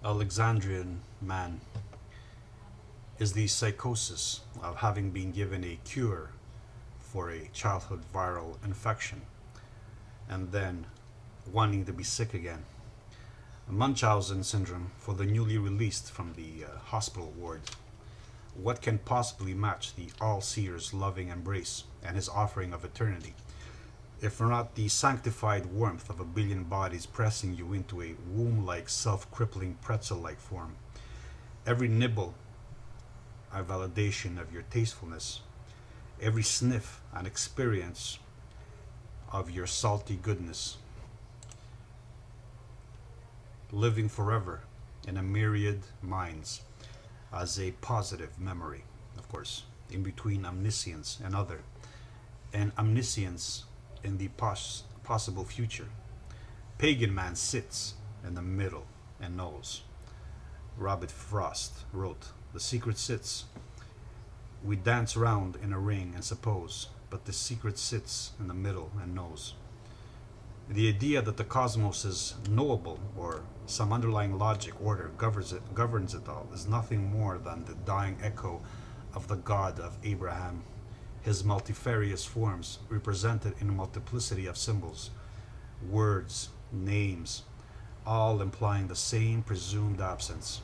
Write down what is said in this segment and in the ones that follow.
Alexandrian man is the psychosis of having been given a cure for a childhood viral infection and then wanting to be sick again. Munchausen syndrome for the newly released from the hospital ward. What can possibly match the all-seer's loving embrace and his offering of eternity, if not the sanctified warmth of a billion bodies pressing you into a womb-like, self-crippling pretzel-like form? Every nibble a validation of your tastefulness, every sniff an experience of your salty goodness, living forever in a myriad minds as a positive memory, of course, in between omniscience and other, and omniscience in the possible future. Pagan man sits in the middle and knows. Robert Frost wrote, "The secret sits. We dance round in a ring and suppose, but the secret sits in the middle and knows." The idea that the cosmos is knowable or some underlying logic order governs it all is nothing more than the dying echo of the God of Abraham, his multifarious forms represented in a multiplicity of symbols, words, names, all implying the same presumed absence.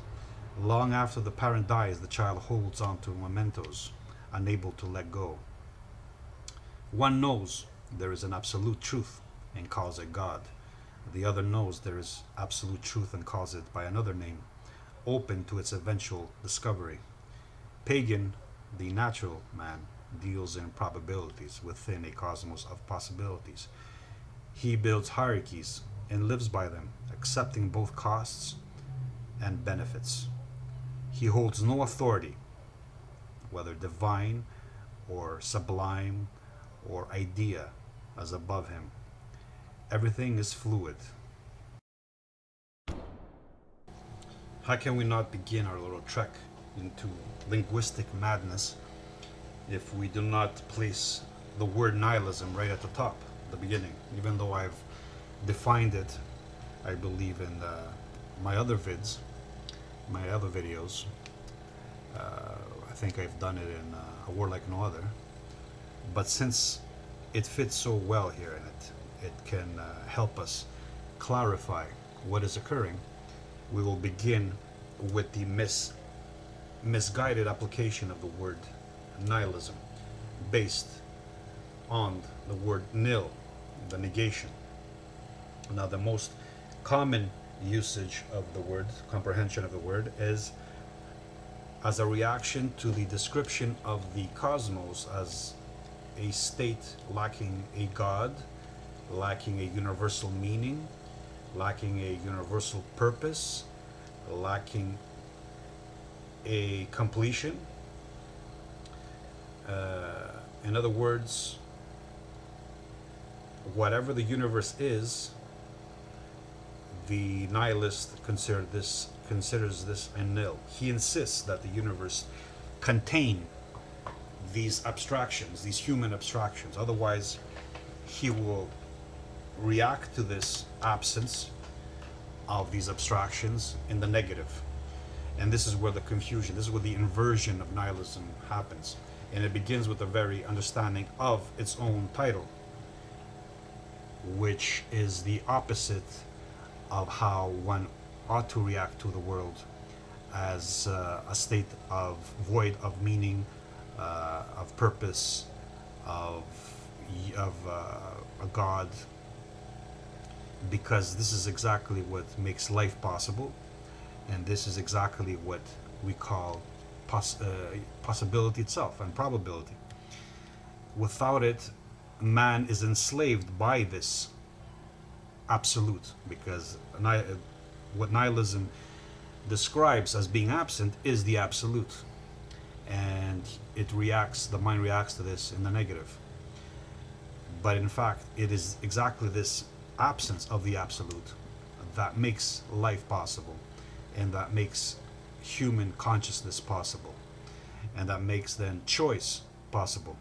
Long after the parent dies, the child holds on to mementos, unable to let go. One knows there is an absolute truth and calls it God. The other knows there is absolute truth and calls it by another name, open to its eventual discovery. Pagan, the natural man, deals in probabilities within a cosmos of possibilities. He builds hierarchies and lives by them, accepting both costs and benefits. He holds no authority, whether divine or sublime or idea, as above him. Everything is fluid. How can we not begin our little trek into linguistic madness if we do not place the word nihilism right at the top, the beginning? Even though I've defined it, I believe, in my other vids, my other videos. I think I've done it in A Word Like No Other. But since it fits so well here in it can help us clarify what is occurring, we will begin with the misguided application of the word nihilism based on the word nil, the negation. Now, the most common usage of the word, comprehension of the word, is as a reaction to the description of the cosmos as a state lacking a God, lacking a universal meaning, lacking a universal purpose, lacking a completion. In other words, whatever the universe is, the nihilist considers this a nil. He insists that the universe contain these abstractions, these human abstractions. Otherwise, he will react to this absence of these abstractions in the negative. And this is where the confusion, this is where the inversion of nihilism happens. And it begins with a very understanding of its own title, which is the opposite of how one ought to react to the world, as a state of void of meaning, of purpose, of a God, because this is exactly what makes life possible, and this is exactly what we call possibility itself and probability. Without it, man is enslaved by this absolute, because what nihilism describes as being absent is the absolute, and the mind reacts to this in the negative. But in fact, it is exactly this absence of the absolute that makes life possible, and that makes human consciousness possible, and that makes then choice possible.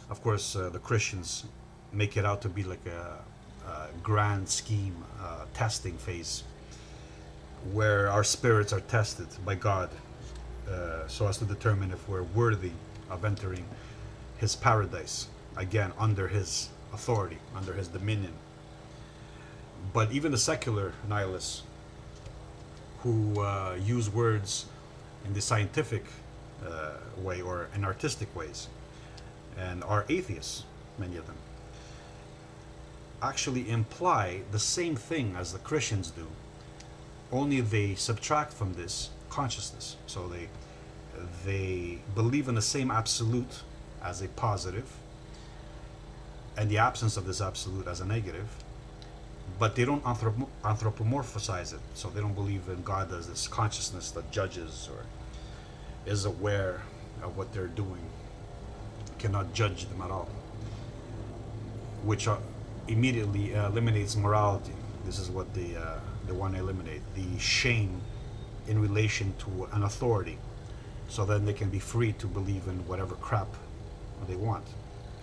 Of course, the Christians make it out to be like a grand scheme, testing phase. where our spirits are tested by God, so as to determine if we're worthy of entering his paradise, again under his authority, under his dominion. But even the secular nihilists who use words in the scientific way or in artistic ways, and are atheists, many of them, actually imply the same thing as the Christians do, only they subtract from this consciousness. So they believe in the same absolute as a positive, and the absence of this absolute as a negative, but they don't anthropomorphize it. So they don't believe in God as this consciousness that judges or is aware of what they're doing, cannot judge them at all, which immediately eliminates morality. This is what they want to eliminate: the shame in relation to an authority, so then they can be free to believe in whatever crap they want,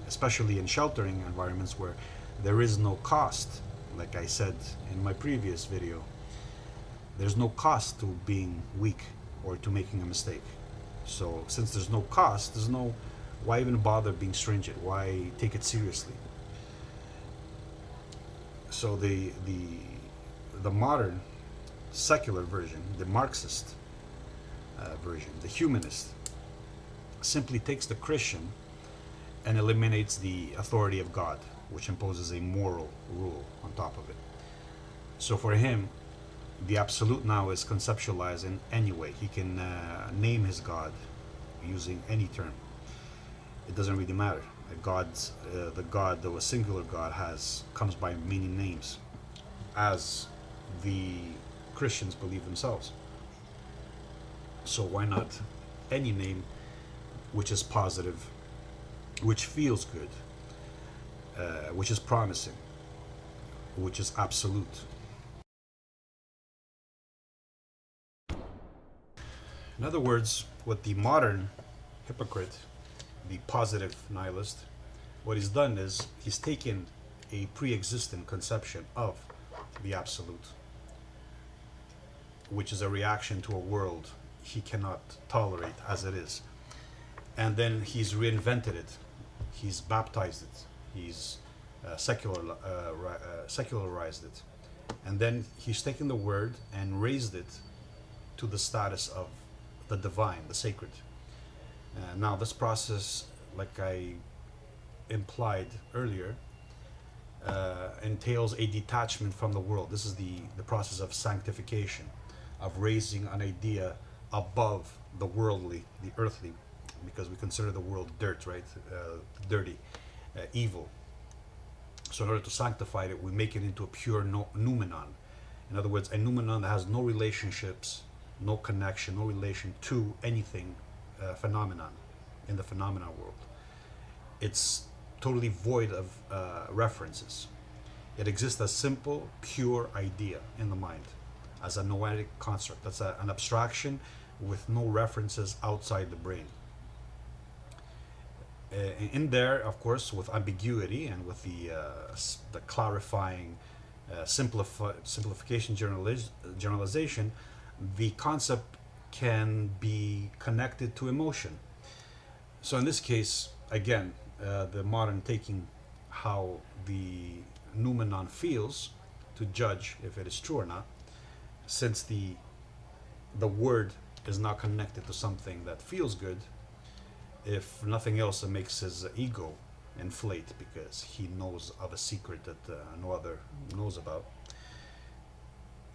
especially in sheltering environments where there is no cost. Like I said in my previous video, there's no cost to being weak or to making a mistake. So since there's no cost, there's no, why even bother being stringent? Why take it seriously? So the modern secular version, the Marxist version, the humanist, simply takes the Christian and eliminates the authority of God, which imposes a moral rule on top of it. So for him, the absolute now is conceptualized in any way. He can name his God using any term. It doesn't really matter. The God, though a singular God, comes by many names, as the Christians believe themselves. So why not any name which is positive, which feels good, which is promising, which is absolute? In other words, what the modern hypocrite, the positive nihilist, what he's done is he's taken a pre-existent conception of the absolute, which is a reaction to a world he cannot tolerate as it is, and then he's reinvented it, he's baptized it, he's secularized it, and then he's taken the word and raised it to the status of the divine, the sacred. Now this process, like I implied earlier, entails a detachment from the world. This is the process of sanctification, of raising an idea above the worldly, the earthly, because we consider the world dirt, right? Dirty, evil. So in order to sanctify it, we make it into a pure noumenon. In other words, a noumenon that has no relationships, no connection, no relation to anything phenomenon in the phenomenon world. It's totally void of references. It exists as simple, pure idea in the mind, as a noetic construct. That's an abstraction with no references outside the brain. In there, of course, with ambiguity and with the clarifying simplification generalization, the concept can be connected to emotion. So in this case, again, the modern taking how the noumenon feels to judge if it is true or not, since the word is not connected to something that feels good. If nothing else, it makes his ego inflate because he knows of a secret that no other knows about.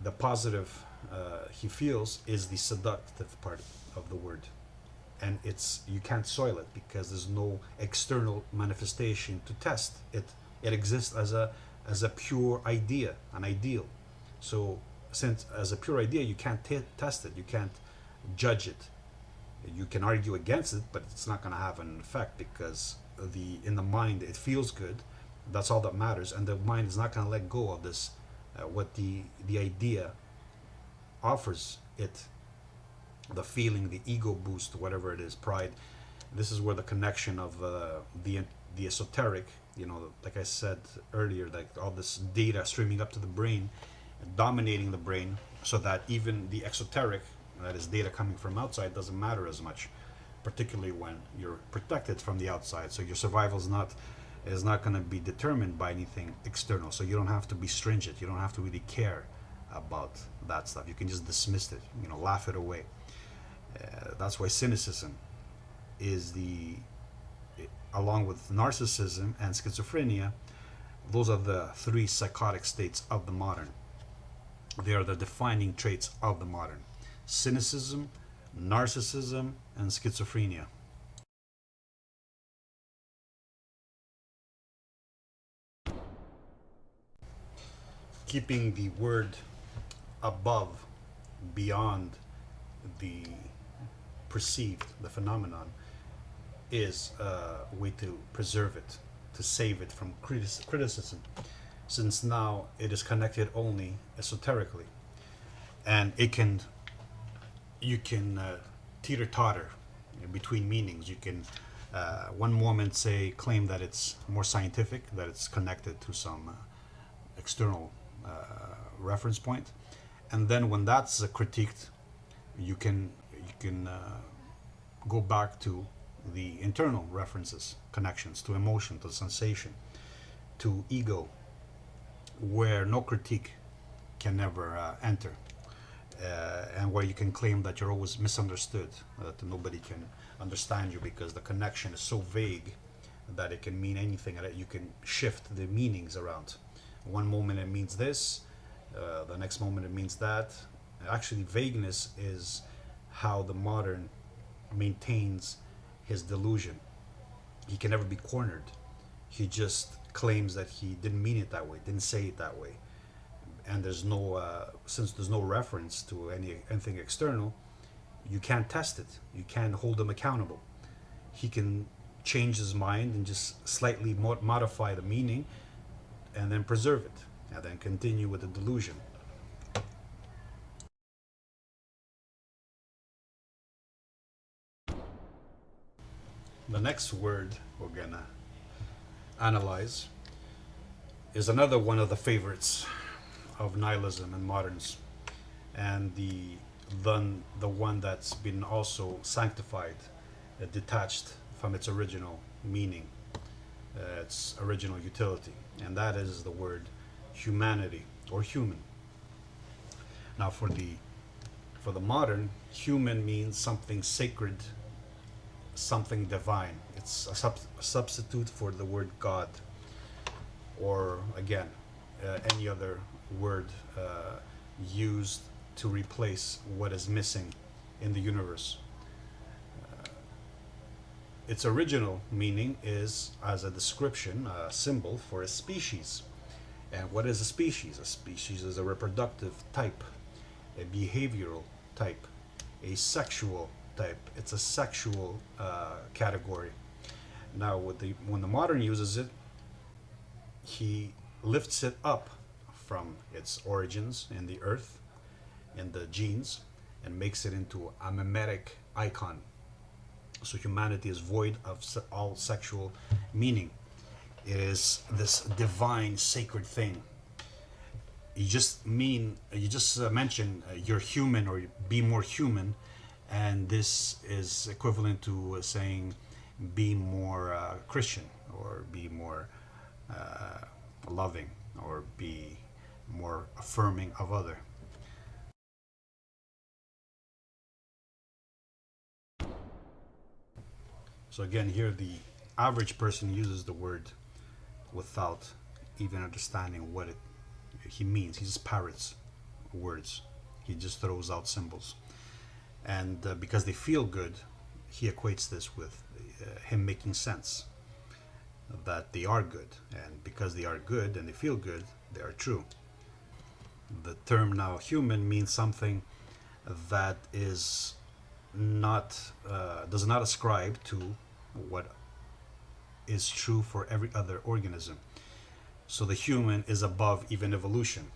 The positive he feels is the seductive part of the word, and you can't soil it because there's no external manifestation to test it. It exists as a pure idea, an ideal. So since as a pure idea you can't test it, you can't judge it. You can argue against it, but it's not going to have an effect because in the mind it feels good. That's all that matters, and the mind is not going to let go of this. What the idea offers it, the feeling, the ego boost, whatever it is, pride. This is where the connection of the esoteric, like I said earlier, like all this data streaming up to the brain, dominating the brain, so that even the exoteric, that is data coming from outside, doesn't matter as much, particularly when you're protected from the outside. So your survival is not going to be determined by anything external. So you don't have to be stringent. You don't have to really care about that stuff. You can just dismiss it, laugh it away. That's why cynicism is along with narcissism and schizophrenia, those are the three psychotic states of the modern. They are the defining traits of the modern: cynicism, narcissism, and schizophrenia. Keeping the word above, beyond the perceived, the phenomenon, is a way to preserve it, to save it from criticism, since now it is connected only esoterically, and you can teeter-totter between meanings. You can one moment claim that it's more scientific, that it's connected to some external reference point, and then when that's critiqued, you can go back to the internal references, connections to emotion, to sensation, to ego, where no critique can never enter, and where you can claim that you're always misunderstood, that nobody can understand you because the connection is so vague that it can mean anything, and that you can shift the meanings around. One moment it means this, the next moment it means that. Actually, vagueness is how the modern maintains his delusion. He can never be cornered. He just claims that he didn't mean it that way, didn't say it that way. And there's no, since there's no reference to anything external, you can't test it. You can't hold him accountable. He can change his mind and just slightly modify the meaning and then preserve it, and then continue with the delusion. The next word we're gonna analyze is another one of the favorites of nihilism and moderns, and the one that's been also sanctified, detached from its original meaning, its original utility, and that is the word humanity or human. Now, for the modern, human means something sacred, something divine. It's a substitute for the word God, or again, any other word used to replace what is missing in the universe. Its original meaning is as a description, a symbol for a species. And what is a species? A species is a reproductive type, a behavioral type, a sexual type. It's a sexual category. Now, when the modern uses it, he lifts it up from its origins in the earth, in the genes, and makes it into a mimetic icon. So humanity is void of all sexual meaning. It is this divine, sacred thing. You just mention you're human, or be more human, and this is equivalent to saying be more Christian, or be more loving, or be more affirming of other. So again, here the average person uses the word without even understanding what he means. He just parrots words. He just throws out symbols. And because they feel good, he equates this with him making sense, that they are good. And because they are good and they feel good, they are true. The term now human means something that is not does not ascribe to what is true for every other organism. So the human is above even evolution.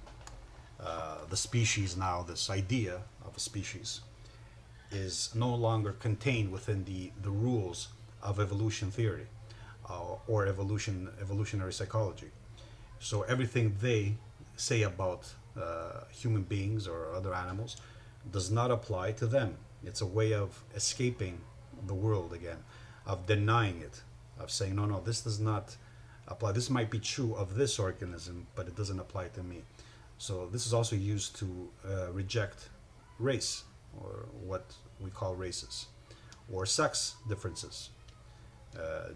The species now, this idea of a species, is no longer contained within the rules of evolution theory or evolutionary psychology. So everything they say about human beings or other animals does not apply to them. It's a way of escaping the world again, of denying it, of saying, no, no, this does not apply. This might be true of this organism, but it doesn't apply to me. So this is also used to reject race, or what we call races, or sex differences,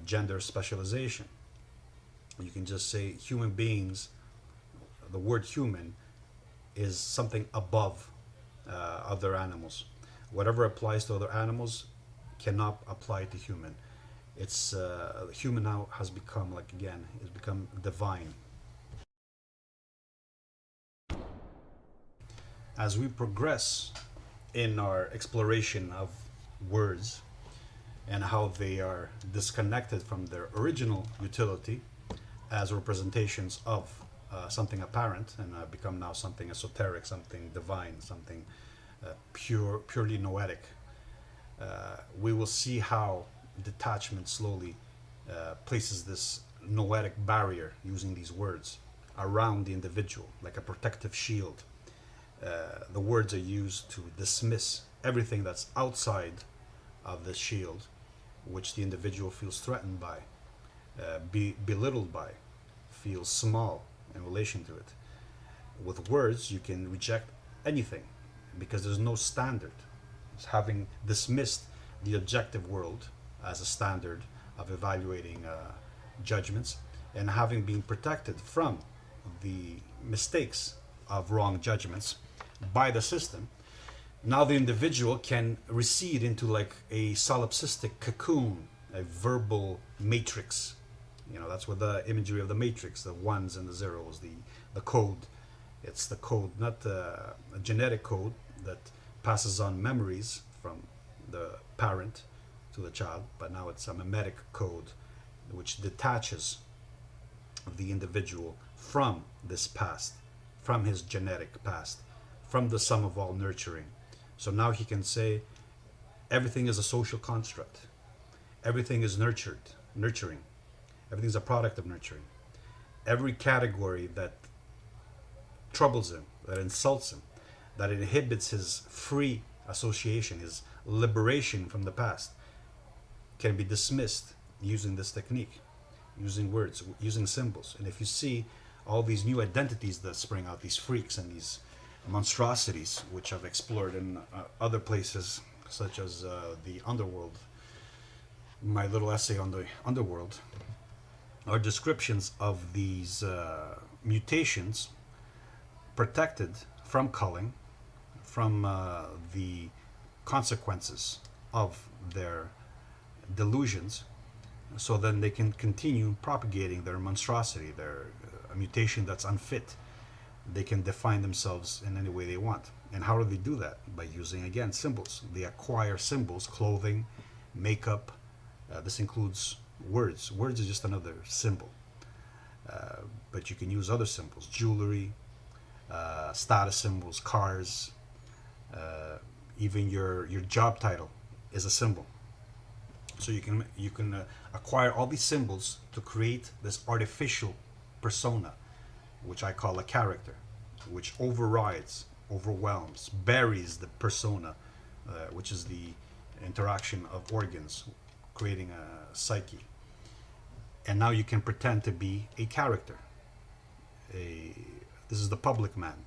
gender specialization. You can just say human beings. The word human is something above other animals. Whatever applies to other animals cannot apply to human. It's human now has become, like, again, it's become divine. As we progress in our exploration of words and how they are disconnected from their original utility as representations of something apparent, and become now something esoteric, something divine, something purely noetic, we will see how detachment slowly places this noetic barrier, using these words, around the individual like a protective shield. The words are used to dismiss everything that's outside of this shield, which the individual feels threatened by, belittled by, feels small in relation to it. With words, you can reject anything because there's no standard. It's having dismissed the objective world as a standard of evaluating judgments, and having been protected from the mistakes of wrong judgments by the system, now the individual can recede into like a solipsistic cocoon, a verbal matrix. You know, that's what the imagery of the matrix, the ones and the zeros, the code. It's the code, not a genetic code that passes on memories from the parent to the child, but now it's a mimetic code which detaches the individual from this past, from his genetic past, from the sum of all nurturing. So now he can say everything is a social construct. Everything is nurturing. Everything is a product of nurturing. Every category that troubles him, that insults him, that inhibits his free association, his liberation from the past, can be dismissed using this technique, using words, using symbols. And if you see all these new identities that spring out, these freaks and these monstrosities, which I've explored in other places, such as the underworld, my little essay on the underworld, are descriptions of these mutations protected from culling, from the consequences of their delusions, so then they can continue propagating their monstrosity, their mutation that's unfit. They can define themselves in any way they want. And how do they do that? By using, again, symbols. They acquire symbols, clothing, makeup. This includes words. Words is just another symbol. But you can use other symbols, jewelry, status symbols, cars, even your job title is a symbol. So you can acquire all these symbols to create this artificial persona, which I call a character, which overrides, overwhelms, buries the persona, which is the interaction of organs, creating a psyche. And now you can pretend to be a character. This is the public man.